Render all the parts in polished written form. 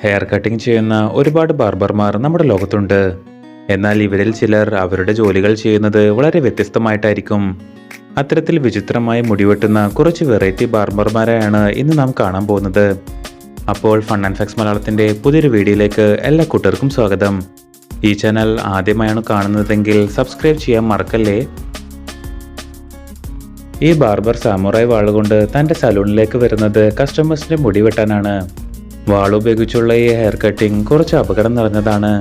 Hair cutting ചെയ്യുന്ന ഒരുപാട് ബാർബർമാർ നമ്മുടെ ലോകത്തുണ്ട്. എന്നാൽ ഇവരിൽ ചിലർ അവരുടെ ജോലികൾ ചെയ്യുന്നത് വളരെ വ്യത്യസ്തമായിട്ടായിരിക്കും. അത്തരത്തിൽ വിചിത്രമായി മുടിവെട്ടുന്ന കുറച്ച് വെറൈറ്റി ബാർബർമാരെയാണ് ഇന്ന് നാം കാണാൻ പോകുന്നത്. അപ്പോൾ ഫൺ ആൻഡ് ഫാക്ട്സ് മലയാളത്തിൻ്റെ പുതിയൊരു വീഡിയോയിലേക്ക് എല്ലാ കൂട്ടർക്കും സ്വാഗതം. ഈ ചാനൽ ആദ്യമായാണ് കാണുന്നതെങ്കിൽ സബ്സ്ക്രൈബ് ചെയ്യാൻ മറക്കല്ലേ. ഈ ബാർബർ സാമുറായി വാളുകൊണ്ട് തൻ്റെ സലൂണിലേക്ക് വരുന്നത് കസ്റ്റമേഴ്സിൻ്റെ മുടി വെട്ടാനാണ്. വാളുപയോഗിച്ചുള്ള ഈ ഹെയർ കട്ടിംഗ് കുറച്ച് അപകടം നിറഞ്ഞതാണ്.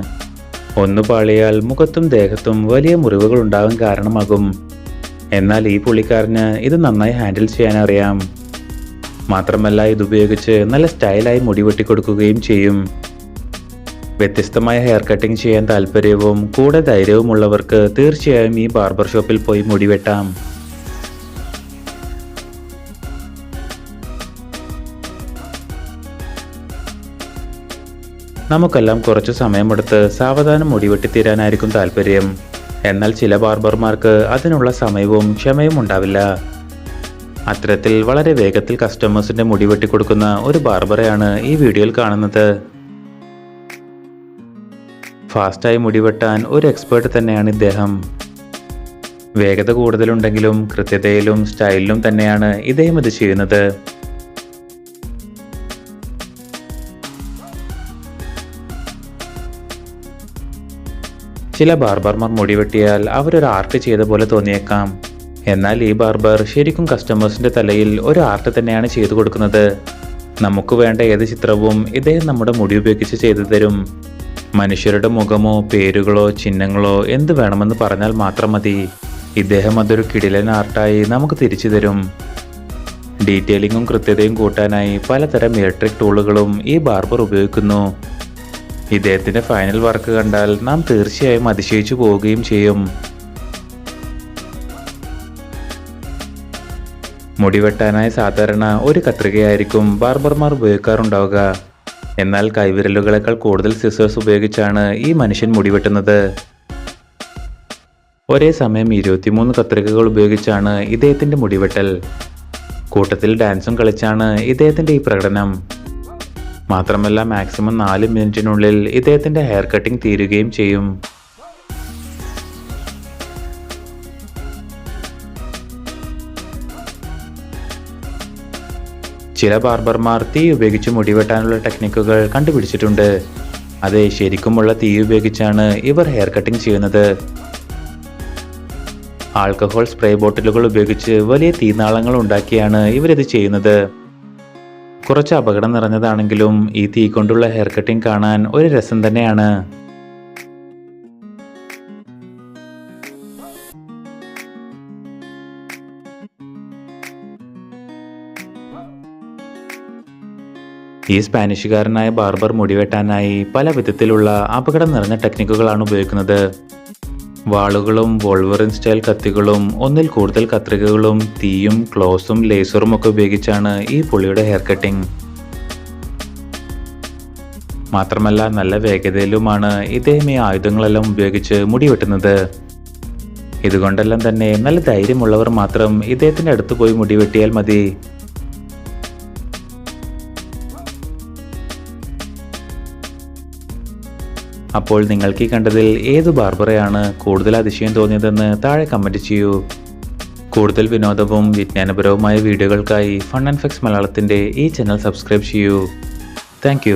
ഒന്ന് പാളിയാൽ മുഖത്തും ദേഹത്തും വലിയ മുറിവുകൾ ഉണ്ടാകാൻ കാരണമാകും. എന്നാൽ ഈ പുള്ളിക്കാരന് ഇത് നന്നായി ഹാൻഡിൽ ചെയ്യാൻ അറിയാം. മാത്രമല്ല ഇതുപയോഗിച്ച് നല്ല സ്റ്റൈലായി മുടി വെട്ടിക്കൊടുക്കുകയും ചെയ്യും. വ്യത്യസ്തമായ ഹെയർ കട്ടിംഗ് ചെയ്യാൻ താല്പര്യവും കൂടെ ധൈര്യവുമുള്ളവർക്ക് തീർച്ചയായും ഈ ബാർബർ ഷോപ്പിൽ പോയി മുടി വെട്ടാം. നമുക്കെല്ലാം കുറച്ച് സമയമെടുത്ത് സാവധാനം മുടി വെട്ടിത്തീരാനായിരിക്കും താല്പര്യം. എന്നാൽ ചില ബാർബർമാർക്ക് അതിനുള്ള സമയവും ക്ഷമയും ഉണ്ടാവില്ല. അത്തരത്തിൽ വളരെ വേഗത്തിൽ കസ്റ്റമേഴ്സിന്റെ മുടി വെട്ടിക്കൊടുക്കുന്ന ഒരു ബാർബറെയാണ് ഈ വീഡിയോയിൽ കാണുന്നത്. ഫാസ്റ്റായി മുടി വെട്ടാൻ ഒരു എക്സ്പേർട്ട് തന്നെയാണ് ഇദ്ദേഹം. വേഗത കൂടുതലുണ്ടെങ്കിലും കൃത്യതയിലും സ്റ്റൈലിലും തന്നെയാണ് ഇദ്ദേഹം ഇത് ചെയ്യുന്നത്. ചില ബാർബർമാർ മുടി വെട്ടിയാൽ അവരൊരു ആർട്ട് ചെയ്ത പോലെ തോന്നിയേക്കാം. എന്നാൽ ഈ ബാർബർ ശരിക്കും കസ്റ്റമേഴ്സിന്റെ തലയിൽ ഒരു ആർട്ട് തന്നെയാണ് ചെയ്തു കൊടുക്കുന്നത്. നമുക്ക് വേണ്ട ഏത് ചിത്രവും ഇദ്ദേഹം നമ്മുടെ മുടി ഉപയോഗിച്ച് ചെയ്തു തരും. മനുഷ്യരുടെ മുഖമോ പേരുകളോ ചിഹ്നങ്ങളോ എന്ത് വേണമെന്ന് പറഞ്ഞാൽ മാത്രം മതി. ഇദ്ദേഹം അതൊരു കിടിലൻ ആർട്ടായി നമുക്ക് തിരിച്ചു തരും. ഡീറ്റെയിലിങ്ങും കൃത്യതയും കൂട്ടാനായി പലതരം ഇലക്ട്രിക് ടൂളുകളും ഈ ബാർബർ ഉപയോഗിക്കുന്നു. ഇദ്ദേഹത്തിന്റെ ഫൈനൽ വർക്ക് കണ്ടാൽ നാം തീർച്ചയായും അതിശയിച്ചു പോവുകയും ചെയ്യും. മുടി വെട്ടാനായി സാധാരണ ഒരു കത്രികയായിരിക്കും ബാർബർമാർ ഉപയോഗിക്കാറുണ്ടാവുക. എന്നാൽ കൈവിരലുകളേക്കാൾ കൂടുതൽ സിസേഴ്സ് ഉപയോഗിച്ചാണ് ഈ മനുഷ്യൻ മുടി വെട്ടുന്നത്. ഒരേ സമയം 23 കത്രികകൾ ഉപയോഗിച്ചാണ് ഇദ്ദേഹത്തിന്റെ മുടിവെട്ടൽ. കൂട്ടത്തിൽ ഡാൻസും കളിച്ചാണ് ഇദ്ദേഹത്തിന്റെ ഈ പ്രകടനം. മാത്രമല്ല മാക്സിമം 4 മിനിറ്റിനുള്ളിൽ ഇദ്ദേഹത്തിന്റെ ഹെയർ കട്ടിംഗ് തീരുകയും ചെയ്യും. ചില ബാർബർമാർ തീ ഉപയോഗിച്ച് മുടിവെട്ടാനുള്ള ടെക്നിക്കുകൾ കണ്ടുപിടിച്ചിട്ടുണ്ട്. അതെ, ശരിക്കുമുള്ള തീ ഉപയോഗിച്ചാണ് ഇവർ ഹെയർ കട്ടിംഗ് ചെയ്യുന്നത്. ആൽക്കഹോൾ സ്പ്രേ ബോട്ടിലുകൾ ഉപയോഗിച്ച് വലിയ തീനാളങ്ങൾ ഉണ്ടാക്കിയാണ് ഇവരിത് ചെയ്യുന്നത്. കുറച്ച് അപകടം നിറഞ്ഞതാണെങ്കിലും ഈ തീ കൊണ്ടുള്ള ഹെയർ കട്ടിംഗ് കാണാൻ ഒരു രസം തന്നെയാണ്. ഈ സ്പാനിഷുകാരനായ ബാർബർ മുടിവെട്ടാനായി പല വിധത്തിലുള്ള അപകടം നിറഞ്ഞ ടെക്നിക്കുകളാണ് ഉപയോഗിക്കുന്നത്. വാളുകളും വോൾവറിൻ സ്റ്റൈൽ കത്തികളും ഒന്നിൽ കൂടുതൽ കത്രികകളും തീയും ക്ലോസും ലേസറും ഒക്കെ ഉപയോഗിച്ചാണ് ഈ പുള്ളിയുടെ ഹെയർ കട്ടിംഗ്. മാത്രമല്ല നല്ല വേഗതയിലുമാണ് ഇദ്ദേഹം ഈ ആയുധങ്ങളെല്ലാം ഉപയോഗിച്ച് മുടി വെട്ടുന്നത്. ഇതുകൊണ്ടെല്ലാം തന്നെ നല്ല ധൈര്യമുള്ളവർ മാത്രം ഇദ്ദേഹത്തിന്റെ അടുത്ത് പോയി മുടി വെട്ടിയാൽ മതി. അപ്പോൾ നിങ്ങൾക്ക് ഈ കണ്ടതിൽ ഏത് ബാർബറെയാണ് കൂടുതൽ അതിശയം തോന്നിയതെന്ന് താഴെ കമൻറ്റ് ചെയ്യൂ. കൂടുതൽ വിനോദവും വിജ്ഞാനപരവുമായ വീഡിയോകൾക്കായി ഫൺ ആൻഡ് ഫാക്ട്സ് മലയാളത്തിൻ്റെ ഈ ചാനൽ സബ്സ്ക്രൈബ് ചെയ്യൂ. താങ്ക്